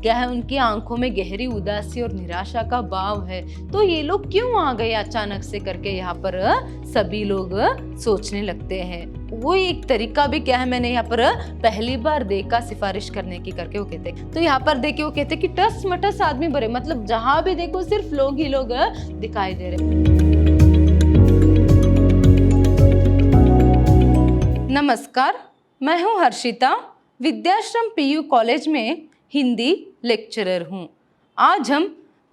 क्या है, उनकी आंखों में गहरी उदासी और निराशा का भाव है। तो ये लोग क्यों आ गए अचानक से करके यहाँ पर सभी लोग सोचने लगते हैं। वो एक तरीका भी क्या है, मैंने यहाँ पर पहली बार देखा सिफारिश करने की करके वो कहते। तो यहाँ पर देखिए वो कहते कि टस मटस आदमी भरे, मतलब जहां भी देखो सिर्फ लोग ही लोग दिखाई दे रहे। नमस्कार, मैं हूँ हर्षिता, विद्याश्रम पीयू कॉलेज में हिंदी लेक्चरर हूँ। आज हम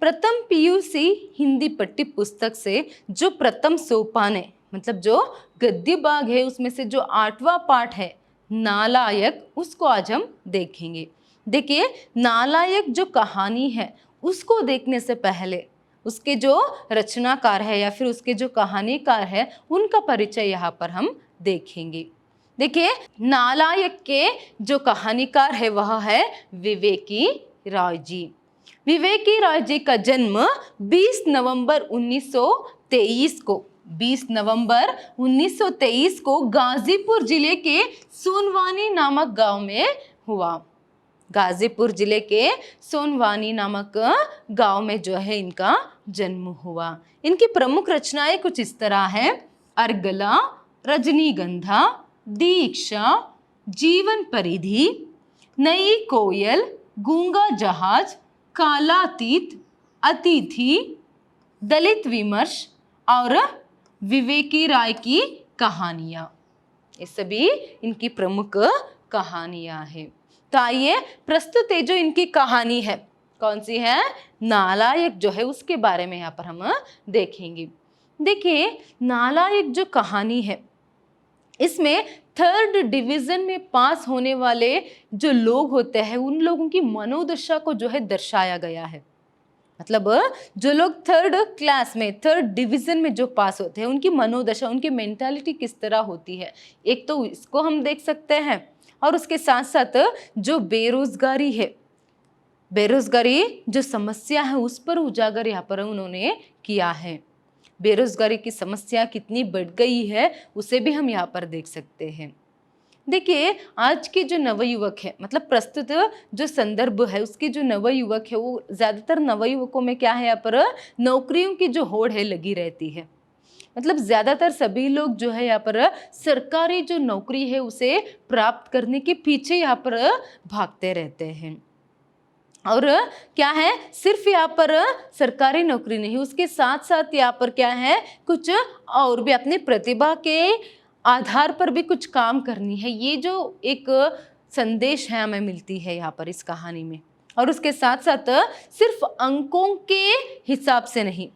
प्रथम पीयूसी हिंदी पट्टी पुस्तक से जो प्रथम सोपान है, मतलब जो गद्य भाग है, उसमें से जो 8वां पाठ है नालायक, उसको आज हम देखेंगे। देखिए, नालायक जो कहानी है उसको देखने से पहले उसके जो रचनाकार है या फिर उसके जो कहानीकार है उनका परिचय यहाँ पर हम देखेंगे। देखिए, नालायक के जो कहानीकार है वह है विवेकी रॉय जी। विवेकी रॉय जी का जन्म 20 नवंबर 1923 को गाजीपुर जिले के सोनवानी नामक गांव में हुआ। गाजीपुर जिले के सोनवानी नामक गांव में जो है इनका जन्म हुआ। इनकी प्रमुख रचनाएं कुछ इस तरह है: अर्गला, रजनीगंधा, दीक्षा, जीवन परिधि, नई कोयल, गूंगा जहाज, कालातीत, अतिथि, दलित विमर्श और विवेकी राय की कहानियां। ये सभी इनकी प्रमुख कहानियां हैं। तो आइए, प्रस्तुत है जो इनकी कहानी है, कौन सी है? नालायक जो है उसके बारे में यहाँ पर हम देखेंगे। देखिए, नालायक जो कहानी है इसमें 3rd डिवीजन में पास होने वाले जो लोग होते हैं उन लोगों की मनोदशा को जो है दर्शाया गया है। मतलब जो लोग 3rd क्लास में 3rd डिवीजन में जो पास होते हैं उनकी मनोदशा, उनकी मेंटालिटी किस तरह होती है, एक तो इसको हम देख सकते हैं। और उसके साथ साथ जो बेरोजगारी है, बेरोजगारी जो समस्या है उस पर उजागर यहाँ पर उन्होंने किया है। बेरोजगारी की समस्या कितनी बढ़ गई है उसे भी हम यहाँ पर देख सकते हैं। देखिए, आज के जो नवयुवक है, मतलब प्रस्तुत जो संदर्भ है उसके जो नवयुवक है वो ज्यादातर नवयुवकों में क्या है, यहाँ पर नौकरियों की जो होड़ है लगी रहती है। मतलब ज्यादातर सभी लोग जो है यहाँ पर सरकारी जो नौकरी है उसे प्राप्त करने के पीछे यहाँ पर भागते रहते हैं। और क्या है, सिर्फ यहाँ पर सरकारी नौकरी नहीं, उसके साथ साथ यहाँ पर क्या है, कुछ और भी अपनी प्रतिभा के आधार पर भी कुछ काम करनी है। ये जो एक संदेश है हमें मिलती है यहाँ पर इस कहानी में। और उसके साथ साथ सिर्फ अंकों के हिसाब से नहीं,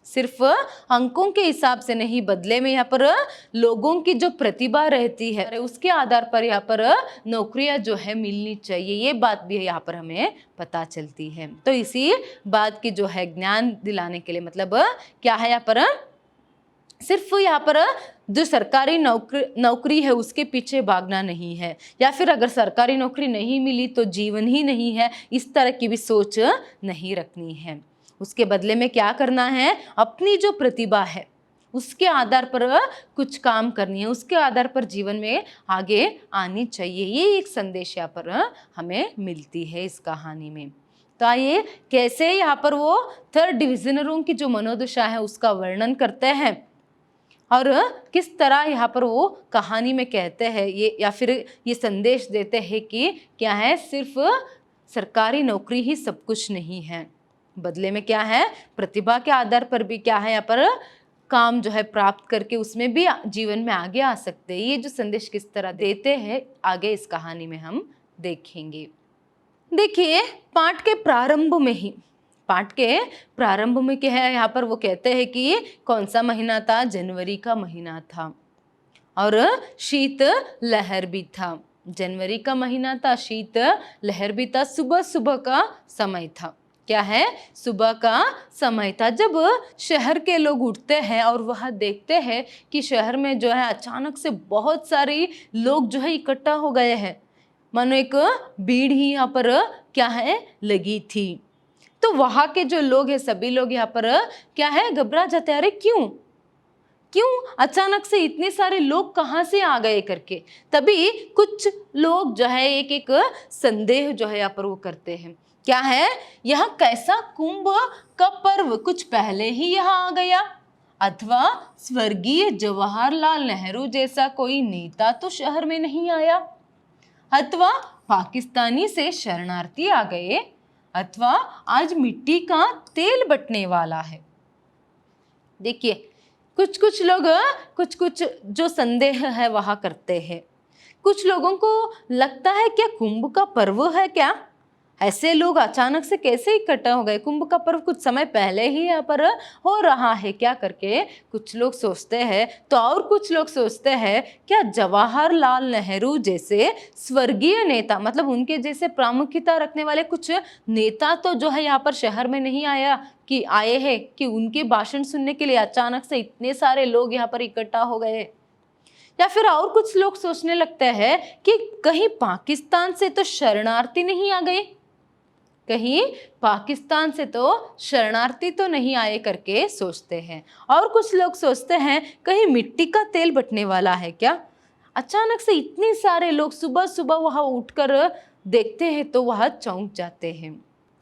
सिर्फ अंकों के हिसाब से नहीं, बदले में यहाँ पर लोगों की जो प्रतिभा रहती है उसके आधार पर यहाँ पर नौकरियां जो है मिलनी चाहिए, ये बात भी यहाँ पर हमें पता चलती है। तो इसी बात की जो है ज्ञान दिलाने के लिए, मतलब क्या है, यहाँ पर सिर्फ यहाँ पर जो सरकारी नौकरी है उसके पीछे भागना नहीं है, या फिर अगर सरकारी नौकरी नहीं मिली तो जीवन ही नहीं है, इस तरह की भी सोच नहीं रखनी है। उसके बदले में क्या करना है, अपनी जो प्रतिभा है उसके आधार पर कुछ काम करनी है, उसके आधार पर जीवन में आगे आनी चाहिए। ये एक संदेश यहाँ पर हमें मिलती है इस कहानी में। तो आइए, कैसे यहाँ पर वो 3rd डिविजनरों की जो मनोदशा है उसका वर्णन करते हैं और किस तरह यहाँ पर वो कहानी में कहते हैं ये, या फिर ये संदेश देते हैं कि क्या है, सिर्फ सरकारी नौकरी ही सब कुछ नहीं है, बदले में क्या है, प्रतिभा के आधार पर भी क्या है यहाँ पर काम जो है प्राप्त करके उसमें भी जीवन में आगे आ सकते हैं। ये जो संदेश किस तरह देते हैं आगे इस कहानी में हम देखेंगे। देखिए, पाठ के प्रारंभ में क्या है, यहाँ पर वो कहते हैं कि कौन सा महीना था, जनवरी का महीना था और शीत लहर भी था। जनवरी का महीना था, शीत लहर भी था, सुबह सुबह का समय था। क्या है, सुबह का समय था, जब शहर के लोग उठते हैं और वह देखते हैं कि शहर में जो है अचानक से बहुत सारे लोग जो है इकट्ठा हो गए हैं, मानो एक भीड़ ही यहाँ पर क्या है लगी थी। तो वहां के जो लोग हैं सभी लोग यहाँ पर क्या है, घबरा जाते हैं, अरे क्यों अचानक से इतने सारे लोग कहाँ से आ गए करके। तभी कुछ लोग जो है एक संदेह जो है यहाँ पर वो करते हैं क्या है, यह कैसा कुंभ का पर्व कुछ पहले ही यहाँ आ गया, अथवा स्वर्गीय जवाहरलाल नेहरू जैसा कोई नेता तो शहर में नहीं आया, अथवा पाकिस्तानी से शरणार्थी आ गए, अथवा आज मिट्टी का तेल बटने वाला है। देखिए कुछ कुछ लोग कुछ जो संदेह है वह करते हैं। कुछ लोगों को लगता है क्या कुंभ का पर्व है क्या, ऐसे लोग अचानक से कैसे इकट्ठा हो गए, कुंभ का पर्व कुछ समय पहले ही यहाँ पर हो रहा है क्या करके कुछ लोग सोचते हैं। तो और कुछ लोग सोचते हैं क्या जवाहरलाल नेहरू जैसे स्वर्गीय नेता, मतलब उनके जैसे प्रामुख्यता रखने वाले कुछ नेता तो जो है यहाँ पर शहर में नहीं कि आए हैं कि उनके भाषण सुनने के लिए अचानक से इतने सारे लोग यहाँ पर इकट्ठा हो गए। या फिर और कुछ लोग सोचने लगते हैं कि कहीं पाकिस्तान से तो शरणार्थी नहीं आ गए, कहीं पाकिस्तान से तो शरणार्थी तो नहीं आए करके सोचते हैं। और कुछ लोग सोचते हैं कहीं मिट्टी का तेल बटने वाला है क्या, अचानक से इतने सारे लोग सुबह सुबह वहां उठकर देखते हैं तो वह चौंक जाते हैं।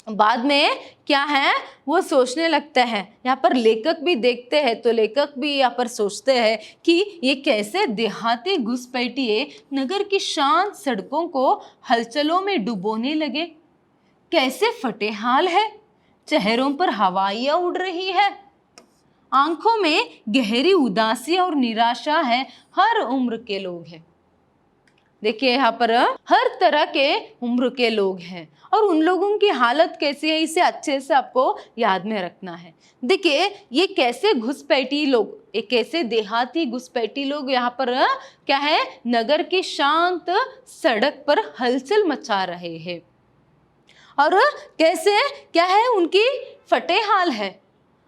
बाद में क्या है वो सोचने लगते हैं, यहाँ पर लेखक भी देखते हैं तो लेखक भी यहाँ पर सोचते हैं कि ये कैसे देहाती घुसपैठिए नगर की शांत सड़कों को हलचलों में डुबोने लगे, कैसे फटे हाल है, चेहरों पर हवाइयां उड़ रही है, आंखों में गहरी उदासी और निराशा है, हर उम्र के लोग हैं। देखिए यहाँ पर हर तरह के उम्र के लोग हैं और उन लोगों की हालत कैसी है इसे अच्छे से आपको याद में रखना है। देखिए ये कैसे घुसपैठी लोग, ये कैसे देहाती घुसपैठी लोग यहाँ पर क्या है नगर की शांत सड़क पर हलचल मचा रहे हैं और कैसे क्या है उनकी फटे हाल है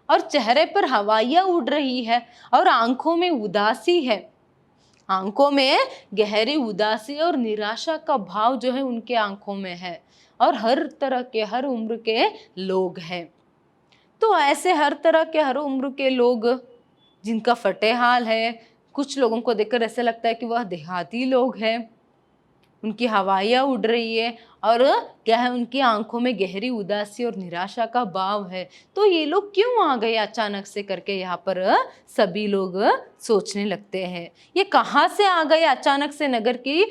और चेहरे पर हवाइयां उड़ रही है और आंखों में उदासी है, आंखों में गहरी उदासी और निराशा का भाव जो है उनके आंखों में है और हर तरह के हर उम्र के लोग हैं। तो ऐसे हर तरह के हर उम्र के लोग जिनका फटे हाल है, कुछ लोगों को देखकर ऐसा लगता है कि वह देहाती लोग हैं, उनकी हवाइयां उड़ रही है और क्या है उनकी आंखों में गहरी उदासी और निराशा का भाव है। तो ये लोग क्यों आ गए अचानक से करके यहाँ पर सभी लोग सोचने लगते हैं। ये कहाँ से आ गए अचानक से, नगर की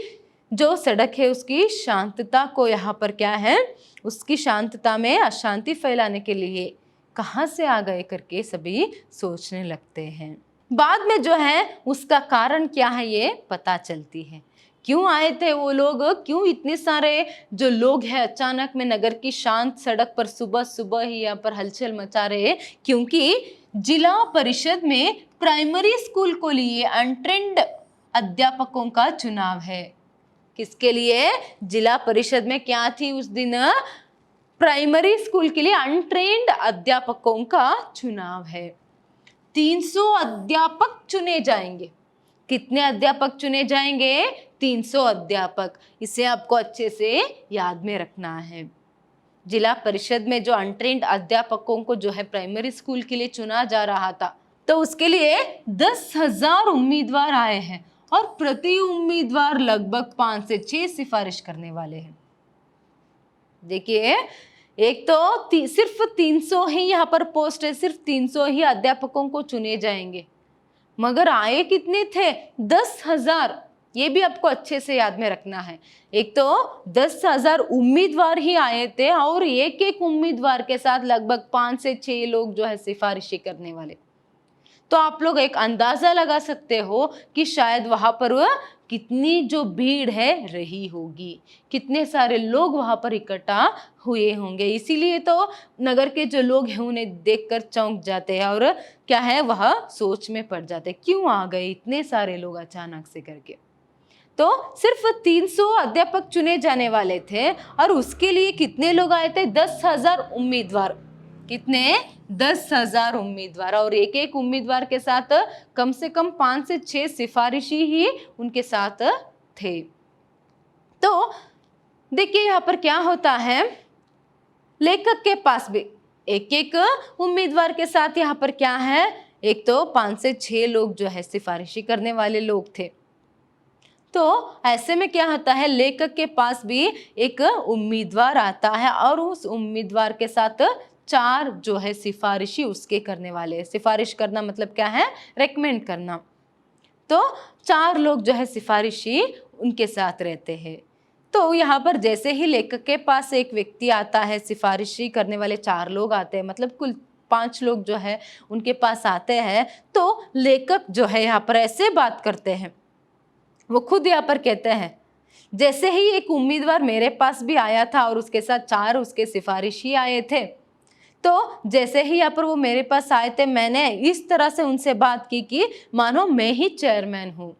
जो सड़क है उसकी शांतता को यहाँ पर क्या है उसकी शांतता में अशांति फैलाने के लिए कहाँ से आ गए करके सभी सोचने लगते हैं। बाद में जो है उसका कारण क्या है ये पता चलती है, क्यों आए थे वो लोग, क्यों इतने सारे जो लोग हैं अचानक में नगर की शांत सड़क पर सुबह सुबह ही यहाँ पर हलचल मचा रहे हैं। क्योंकि जिला परिषद में प्राइमरी स्कूल को लिए अनट्रेंड अध्यापकों का चुनाव है। किसके लिए, जिला परिषद में क्या थी उस दिन, प्राइमरी स्कूल के लिए अनट्रेंड अध्यापकों का चुनाव है। 300 अध्यापक चुने जाएंगे। कितने अध्यापक चुने जाएंगे, 300 अध्यापक। इसे आपको अच्छे से याद में रखना है। जिला परिषद में जो अनट्रेंड अध्यापकों को जो है प्राइमरी स्कूल के लिए चुना जा रहा था तो उसके लिए 10,000 उम्मीदवार आए हैं और प्रति उम्मीदवार लगभग 5 से 6 सिफारिश करने वाले हैं। देखिए एक तो सिर्फ 300 ही यहाँ पर पोस्ट है, सिर्फ 300 ही अध्यापकों को चुने जाएंगे, मगर आए कितने थे, 10,000। ये भी आपको अच्छे से याद में रखना है। एक तो 10,000 उम्मीदवार ही आए थे और एक एक उम्मीदवार के साथ लगभग 5 से 6 लोग जो है सिफारिशी करने वाले। तो आप लोग एक अंदाजा लगा सकते हो कि शायद वहां पर कितनी जो भीड़ है रही होगी, कितने सारे लोग वहां पर इकट्ठा हुए होंगे। इसीलिए तो नगर के जो लोग हैं उन्हें देखकर चौंक जाते हैं और क्या है वह सोच में पड़ जाते, क्यों आ गए इतने सारे लोग अचानक से करके। तो सिर्फ 300 अध्यापक चुने जाने वाले थे और उसके लिए कितने लोग आए थे, 10,000 उम्मीदवार। कितने, 10,000 उम्मीदवार और एक एक उम्मीदवार के साथ कम से कम 5 से 6 सिफारिशी ही उनके साथ थे। तो देखिए यहाँ पर क्या होता है, लेखक के पास भी एक एक उम्मीदवार के साथ यहाँ पर क्या है, एक तो 5 से 6 लोग जो है सिफारिशी करने वाले लोग थे। तो ऐसे में क्या होता है, लेखक के पास भी एक उम्मीदवार आता है और उस उम्मीदवार के साथ 4 जो है सिफारिशी उसके करने वाले हैं। सिफारिश करना मतलब क्या है, रेकमेंड करना। तो 4 लोग जो है सिफारिशी उनके साथ रहते हैं। तो यहाँ पर जैसे ही लेखक के पास एक व्यक्ति आता है, सिफारिशी करने वाले 4 लोग आते हैं, मतलब कुल 5 लोग जो है उनके पास आते हैं, तो लेखक जो है यहाँ पर ऐसे बात करते हैं, वो खुद यहाँ पर कहते हैं, जैसे ही एक उम्मीदवार मेरे पास भी आया था और उसके साथ 4 उसके सिफारिशी आए थे, तो जैसे ही यहाँ पर वो मेरे पास आए थे, मैंने इस तरह से उनसे बात की कि मानो मैं ही चेयरमैन हूँ,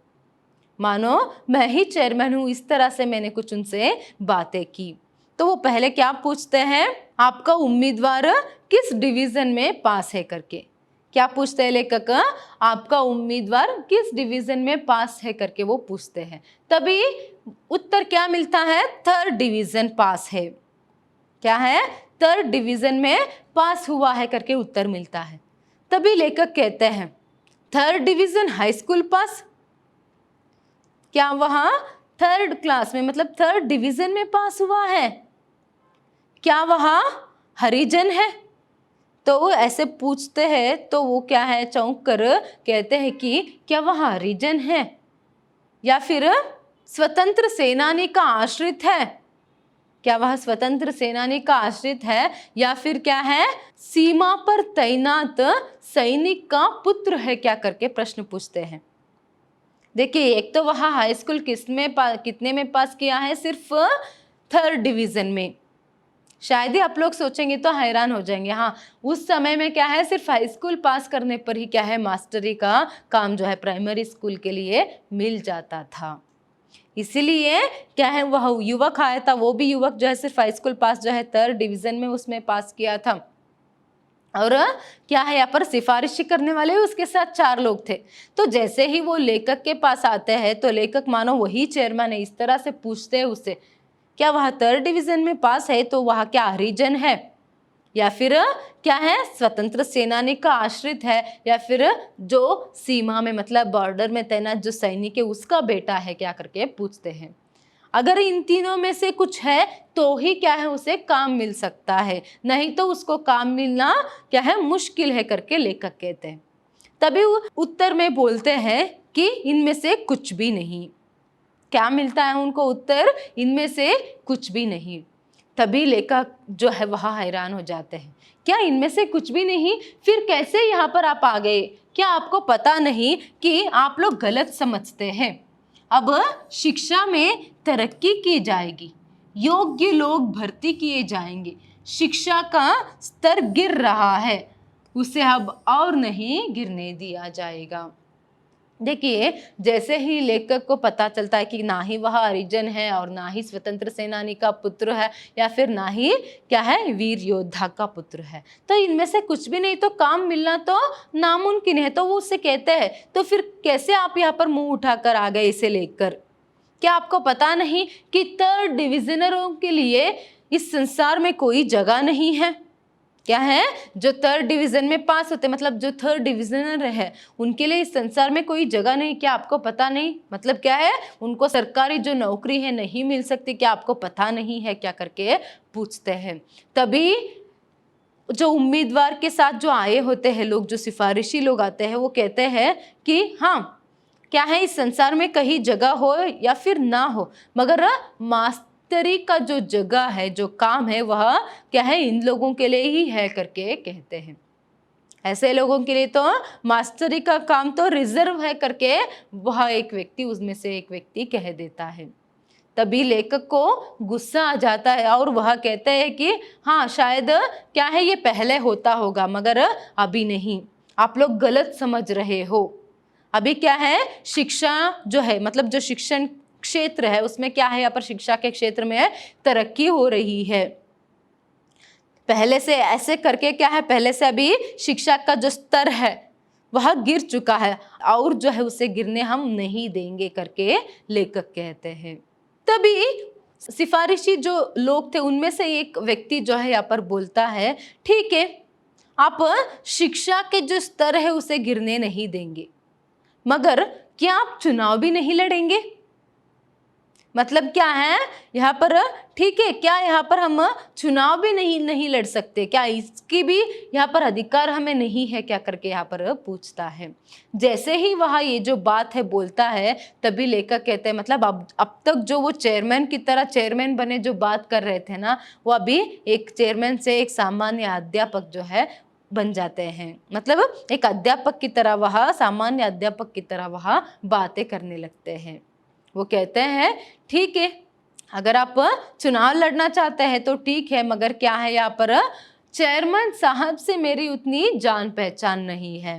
मानो मैं ही चेयरमैन हूँ, इस तरह से मैंने कुछ उनसे बातें की। तो वो पहले क्या पूछते हैं, आपका उम्मीदवार किस डिवीजन में पास है करके। क्या पूछते हैं लेखक, आपका उम्मीदवार किस डिवीजन में पास है करके वो पूछते हैं। तभी उत्तर क्या मिलता है, 3rd डिवीजन पास है। क्या है, 3rd डिवीजन में पास हुआ है करके उत्तर मिलता है। तभी लेखक कहते हैं, 3rd डिवीजन हाई स्कूल पास, क्या वहां 3rd क्लास में मतलब 3rd डिवीजन में पास हुआ है, क्या वहां हरिजन है। तो वो ऐसे पूछते हैं, तो वो क्या है, चौंक कर कहते हैं कि क्या वहां हरिजन है या फिर स्वतंत्र सेनानी का आश्रित है, क्या वह स्वतंत्र सेनानी का आश्रित है या फिर क्या है, सीमा पर तैनात सैनिक का पुत्र है क्या करके प्रश्न पूछते हैं। देखिए, एक तो वह हाई स्कूल कितने में पास किया है, सिर्फ 3rd डिवीजन में। शायद ही आप लोग सोचेंगे तो हैरान हो जाएंगे, हाँ उस समय में क्या है, सिर्फ हाई स्कूल पास करने पर ही क्या है, मास्टरी का काम जो है प्राइमरी स्कूल के लिए मिल जाता था। इसीलिए क्या है, वह युवक आया था, वो भी युवक जो है सिर्फ हाई स्कूल पास जो है 3rd डिवीजन में उसमें पास किया था। और क्या है, यहाँ पर सिफारिश करने वाले उसके साथ 4 लोग थे। तो जैसे ही वो लेखक के पास आते हैं, तो लेखक मानो वही चेयरमैन है, इस तरह से पूछते हैं उससे, क्या वह 3rd डिवीजन में पास है, तो वह क्या हरिजन है या फिर क्या है, स्वतंत्र सेनानी का आश्रित है या फिर जो सीमा में मतलब बॉर्डर में तैनात जो सैनिक है उसका बेटा है क्या करके पूछते हैं। अगर इन तीनों में से कुछ है तो ही क्या है, उसे काम मिल सकता है, नहीं तो उसको काम मिलना क्या है, मुश्किल है करके लेखक कहते हैं। तभी उत्तर में बोलते हैं कि इनमें से कुछ भी नहीं। क्या मिलता है उनको उत्तर, इनमें से कुछ भी नहीं। तभी लेखक जो है वह हैरान हो जाते हैं, क्या इनमें से कुछ भी नहीं, फिर कैसे यहाँ पर आप आ गए, क्या आपको पता नहीं कि आप लोग गलत समझते हैं। अब शिक्षा में तरक्की की जाएगी, योग्य लोग भर्ती किए जाएंगे, शिक्षा का स्तर गिर रहा है, उसे अब और नहीं गिरने दिया जाएगा। देखिए, जैसे ही लेखक को पता चलता है कि ना ही वह हरिजन है और ना ही स्वतंत्र सेनानी का पुत्र है या फिर ना ही क्या है, वीर योद्धा का पुत्र है, तो इनमें से कुछ भी नहीं, तो काम मिलना तो नामुमकिन है। तो वो उससे कहते हैं, तो फिर कैसे आप यहाँ पर मुंह उठाकर आ गए इसे लेकर, क्या आपको पता नहीं कि 3rd डिविजनरों के लिए इस संसार में कोई जगह नहीं है। क्या है, जो 3rd डिवीजन में पास होते मतलब जो 3rd डिविजनर है उनके लिए इस संसार में कोई जगह नहीं, क्या आपको पता नहीं, मतलब क्या है, उनको सरकारी जो नौकरी है नहीं मिल सकती, क्या आपको पता नहीं है क्या करके पूछते हैं। तभी जो उम्मीदवार के साथ जो आए होते हैं लोग, जो सिफारिशी लोग आते हैं, वो कहते हैं कि हाँ क्या है, इस संसार में कहीं जगह हो या फिर ना हो, मगर मास्टरी का जो जगह है, जो काम है, वह क्या है, इन लोगों के लिए ही है करके कहते हैं। ऐसे लोगों के लिए तो मास्टरी का काम तो रिजर्व है करके वह एक व्यक्ति, उसमें से एक व्यक्ति कह देता है। तभी लेखक को गुस्सा आ जाता है और वह कहते हैं कि हाँ शायद क्या है, ये पहले होता होगा मगर अभी नहीं, आप लोग गलत समझ रहे हो। अभी क्या है, शिक्षा जो है मतलब जो शिक्षण क्षेत्र है उसमें क्या है, यहाँ पर शिक्षा के क्षेत्र में तरक्की हो रही है। पहले से ऐसे करके क्या है, पहले से अभी शिक्षा का जो स्तर है वह गिर चुका है और जो है उसे गिरने हम नहीं देंगे करके लेखक कहते हैं। तभी सिफारिशी जो लोग थे उनमें से एक व्यक्ति जो है यहाँ पर बोलता है, ठीक है आप शिक्षा के जो स्तर है उसे गिरने नहीं देंगे, मगर क्या आप चुनाव भी नहीं लड़ेंगे। मतलब क्या है यहाँ पर, ठीक है, क्या यहाँ पर हम चुनाव भी नहीं लड़ सकते क्या, इसकी भी यहाँ पर अधिकार हमें नहीं है क्या करके यहाँ पर पूछता है। जैसे ही वह ये जो बात है बोलता है, तभी लेखक कहते हैं मतलब अब तक जो वो चेयरमैन की तरह चेयरमैन बने जो बात कर रहे थे ना, वो अभी एक चेयरमैन से एक सामान्य अध्यापक जो है बन जाते हैं। मतलब एक अध्यापक की तरह वह, सामान्य अध्यापक की तरह वह बातें करने लगते हैं। वो कहते हैं ठीक है, अगर आप चुनाव लड़ना चाहते हैं तो ठीक है, मगर क्या है यहाँ पर, चेयरमैन साहब से मेरी उतनी जान पहचान नहीं है।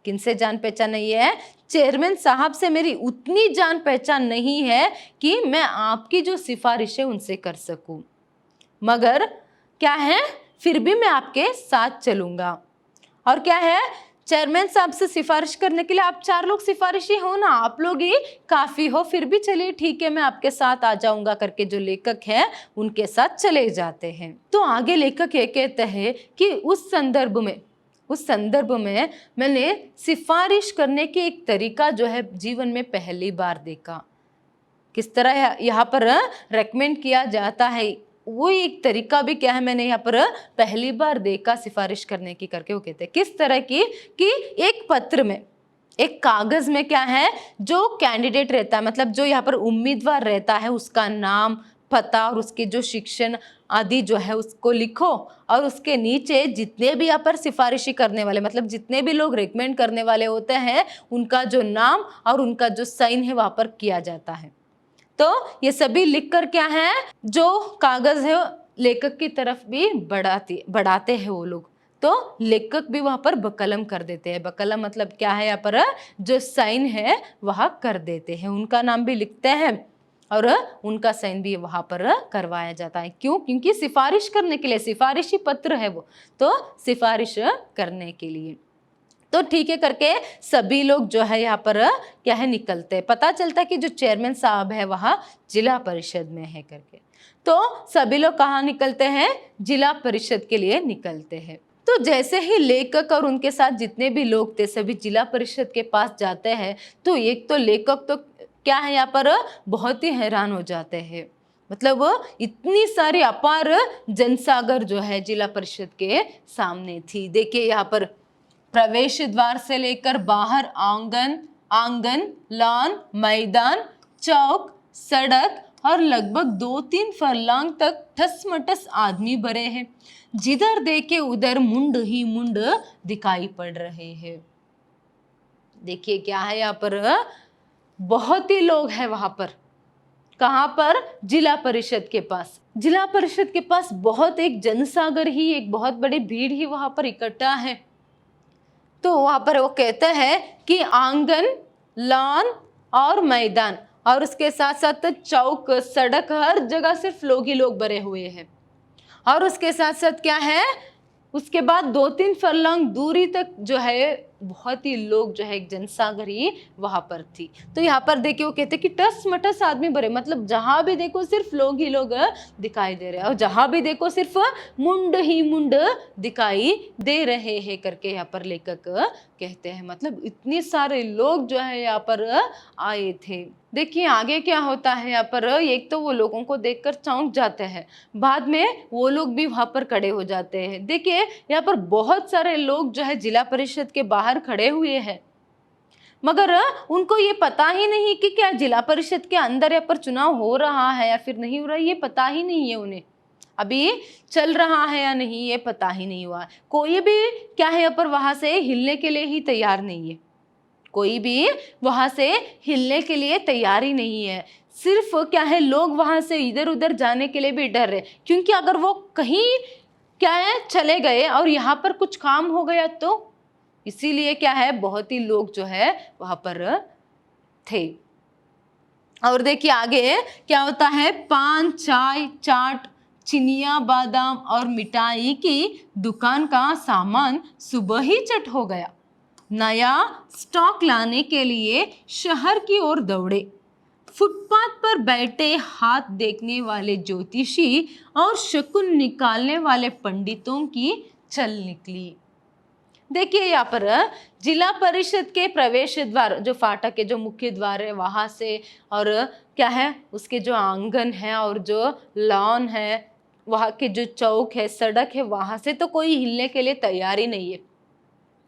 किनसे जान पहचान नहीं है? चेयरमैन साहब से मेरी उतनी जान पहचान नहीं है कि मैं आपकी जो सिफारिश है उनसे कर सकूं, मगर क्या है, फिर भी मैं आपके साथ चलूंगा। और क्या है, चेयरमैन साहब से सिफारिश करने के लिए आप 4 लोग सिफारिशी हो ना, आप लोग ही काफी हो, फिर भी चलिए ठीक है मैं आपके साथ आ जाऊंगा करके जो लेखक है उनके साथ चले जाते हैं। तो आगे लेखक ये कहते हैं कि उस संदर्भ में मैंने सिफारिश करने के एक तरीका जो है जीवन में पहली बार देखा। किस तरह यहाँ पर रेकमेंड किया जाता है, वो एक तरीका भी क्या है मैंने यहाँ पर पहली बार देखा सिफारिश करने की करके। वो कहते हैं किस तरह की, कि एक पत्र में, एक कागज में क्या है, जो कैंडिडेट रहता है, मतलब जो यहाँ पर उम्मीदवार रहता है, उसका नाम, पता और उसके जो शिक्षण आदि जो है उसको लिखो, और उसके नीचे जितने भी यहाँ पर सिफारिशी करने वाले, मतलब जितने भी लोग रेकमेंड करने वाले होते हैं, उनका जो नाम और उनका जो साइन है वहाँ पर किया जाता है। तो ये सभी लिखकर क्या है, जो कागज है लेखक की तरफ भी बढ़ाते हैं वो लोग। तो लेखक भी वहां पर बकलम कर देते हैं। बकलम मतलब क्या है, यहाँ पर जो साइन है वह कर देते हैं, उनका नाम भी लिखते हैं और उनका साइन भी वहां पर करवाया जाता है। क्यों? क्योंकि सिफारिश करने के लिए, सिफारिशी पत्र है वो, तो सिफारिश करने के लिए। तो ठीक है करके सभी लोग जो है यहाँ पर क्या है निकलते हैं। पता चलता है कि जो चेयरमैन साहब है वह जिला परिषद में है करके। तो सभी लोग कहाँ निकलते हैं? जिला परिषद के लिए निकलते हैं। तो जैसे ही लेखक और उनके साथ जितने भी लोग थे सभी जिला परिषद के पास जाते हैं, तो एक तो लेखक तो क्या है यहाँ पर बहुत ही हैरान हो जाते हैं। मतलब इतनी सारी अपार जनसागर जो है जिला परिषद के सामने थी। देखिए यहाँ पर प्रवेश द्वार से लेकर बाहर आंगन, लॉन, मैदान, चौक, सड़क और लगभग 2-3 फरलांग तक ठसमटस आदमी भरे हैं। जिधर देखे उधर मुंड ही मुंड दिखाई पड़ रहे हैं। देखिए क्या है यहाँ पर, बहुत ही लोग हैं वहां पर। कहाँ पर? जिला परिषद के पास। जिला परिषद के पास बहुत एक जनसागर ही, एक बहुत बड़ी भीड़ ही वहां पर इकट्ठा है। तो वहां पर वो कहते हैं कि आंगन, लॉन और मैदान और उसके साथ साथ चौक, सड़क, हर जगह सिर्फ लोग ही लोग भरे हुए हैं। और उसके साथ साथ क्या है, उसके बाद 2-3 फरलांग दूरी तक जो है बहुत ही लोग जो है, एक जनसागर ही वहां पर थी। तो यहाँ पर देखिए वो कहते कि टस मटस आदमी भरे, मतलब जहां भी देखो सिर्फ लोग ही लोग दिखाई दे रहे हैं और जहां भी देखो सिर्फ मुंड ही मुंड दिखाई दे रहे हैं करके यहाँ पर लेखक कहते हैं। मतलब इतने सारे लोग जो है यहाँ पर आए थे। देखिए आगे क्या होता है यहाँ पर, एक तो वो लोगों को देखकर चौंक जाते हैं, बाद में वो लोग भी वहां पर खड़े हो जाते हैं। देखिए यहाँ पर बहुत सारे लोग जो है जिला परिषद के बाहर खड़े हुए हैं, मगर उनको ये पता ही नहीं कि क्या जिला परिषद के अंदर यहाँ पर चुनाव हो रहा है या फिर नहीं हो रहा है, ये पता ही नहीं है उन्हें। अभी चल रहा है या नहीं ये पता ही नहीं हुआ। कोई भी क्या है यहाँ पर वहां से हिलने के लिए ही तैयार नहीं है, कोई भी वहां से हिलने के लिए तैयारी नहीं है। सिर्फ क्या है, लोग वहां से इधर उधर जाने के लिए भी डर रहे, क्योंकि अगर वो कहीं क्या है चले गए और यहाँ पर कुछ काम हो गया तो, इसीलिए क्या है बहुत ही लोग जो है वहां पर थे। और देखिए आगे क्या होता है, पान, चाय, चाट, चिनिया, बादाम और मिठाई की दुकान का सामान सुबह ही चट हो गया। नया स्टॉक लाने के लिए शहर की ओर दौड़े। फुटपाथ पर बैठे हाथ देखने वाले ज्योतिषी और शकुन निकालने वाले पंडितों की चल निकली। देखिए यहाँ पर जिला परिषद के प्रवेश द्वार, जो फाटक है, जो मुख्य द्वार है, वहां से और क्या है, उसके जो आंगन है और जो लॉन है, वहाँ के जो चौक है, सड़क है, वहां से तो कोई हिलने के लिए तैयार ही नहीं है।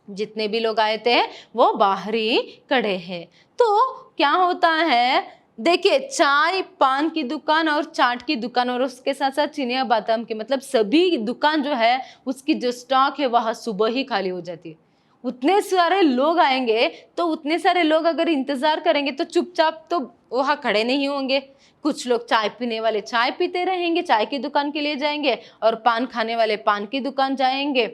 जितने भी लोग आए थे वो बाहर ही खड़े हैं। तो क्या होता है, देखिए चाय पान की दुकान और चाट की दुकान और उसके साथ साथ चिनिया बादाम की, मतलब सभी दुकान जो है उसकी जो स्टॉक है वह सुबह ही खाली हो जाती है। उतने सारे लोग आएंगे तो उतने सारे लोग अगर इंतजार करेंगे तो चुपचाप तो वहाँ खड़े नहीं होंगे। कुछ लोग चाय पीने वाले चाय पीते रहेंगे, चाय की दुकान के लिए जाएंगे, और पान खाने वाले पान की दुकान जाएंगे,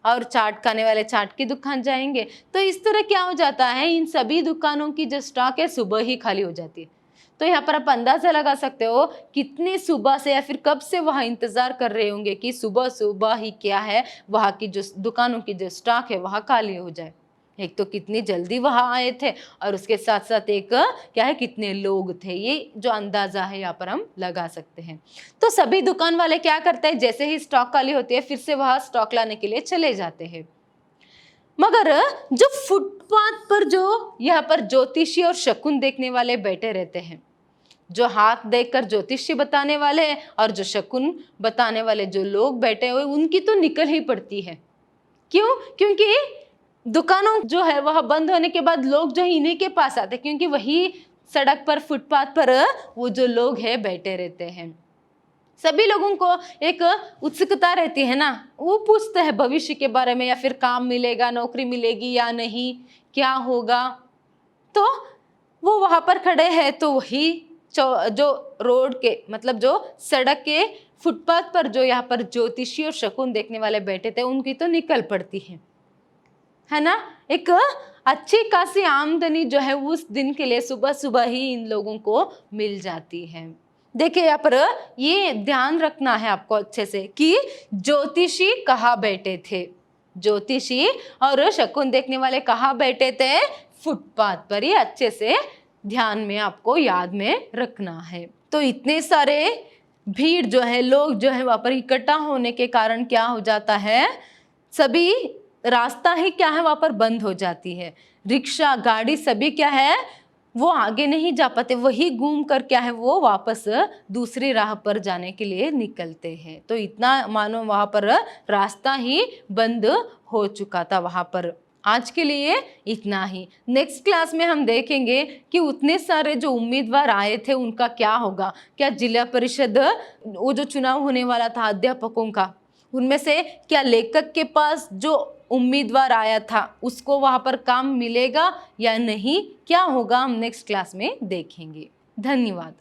और चाट खाने वाले चाट की दुकान जाएंगे। तो इस तरह क्या हो जाता है, इन सभी दुकानों की जो स्टॉक है सुबह ही खाली हो जाती है। तो यहाँ पर आप अंदाजा लगा सकते हो कितनी सुबह से या फिर कब से वहाँ इंतजार कर रहे होंगे कि सुबह सुबह ही क्या है, वहाँ की जो दुकानों की जो स्टॉक है वहाँ खाली हो जाए। एक तो कितनी जल्दी वहाँ आए थे, और उसके साथ साथ एक क्या है, कितने लोग थे, ये जो अंदाजा है यहाँ पर हम लगा सकते हैं। तो सभी दुकान वाले क्या करते हैं, जैसे ही स्टॉक खाली होती है फिर से वहाँ स्टॉक लाने के लिए चले जाते हैं। मगर जो फुटपाथ पर जो यहाँ पर ज्योतिषी और शकुन देखने वाले बैठे रहते हैं, जो हाथ देखकर ज्योतिषी बताने वाले और जो शकुन बताने वाले जो लोग बैठे हुए, उनकी तो निकल ही पड़ती है। क्यों? क्योंकि दुकानों जो है वह बंद होने के बाद लोग जो है इन्हीं के पास आते हैं, क्योंकि वही सड़क पर फुटपाथ पर वो जो लोग हैं बैठे रहते हैं। सभी लोगों को एक उत्सुकता रहती है ना, वो पूछते हैं भविष्य के बारे में, या फिर काम मिलेगा, नौकरी मिलेगी या नहीं, क्या होगा। तो वो वहां पर खड़े हैं तो वही जो रोड के, मतलब जो सड़क के फुटपाथ पर जो यहाँ पर ज्योतिषी और शकुन देखने वाले बैठे थे, उनकी तो निकल पड़ती है ना। एक अच्छी खासी आमदनी जो है उस दिन के लिए सुबह सुबह ही इन लोगों को मिल जाती है। देखिए यहाँ पर ये ध्यान रखना है आपको अच्छे से कि ज्योतिषी कहाँ बैठे थे, ज्योतिषी और शकुन देखने वाले कहाँ बैठे थे, फुटपाथ पर। ये अच्छे से ध्यान में आपको याद में रखना है। तो इतने सारे भीड़ जो है, लोग जो है वहां पर इकट्ठा होने के कारण क्या हो जाता है, सभी रास्ता ही क्या है वहां पर बंद हो जाती है। रिक्शा गाड़ी सभी क्या है वो आगे नहीं जा पाते, वही घूम कर क्या है वो वापस दूसरी राह पर जाने के लिए निकलते हैं। तो इतना मानो वहां पर रास्ता ही बंद हो चुका था वहां पर। आज के लिए इतना ही। नेक्स्ट क्लास में हम देखेंगे कि उतने सारे जो उम्मीदवार आए थे उनका क्या होगा। क्या जिला परिषद वो जो चुनाव होने वाला था अध्यापकों का, उनमें से क्या लेखक के पास जो उम्मीदवार आया था उसको वहां पर काम मिलेगा या नहीं, क्या होगा, हम नेक्स्ट क्लास में देखेंगे। धन्यवाद।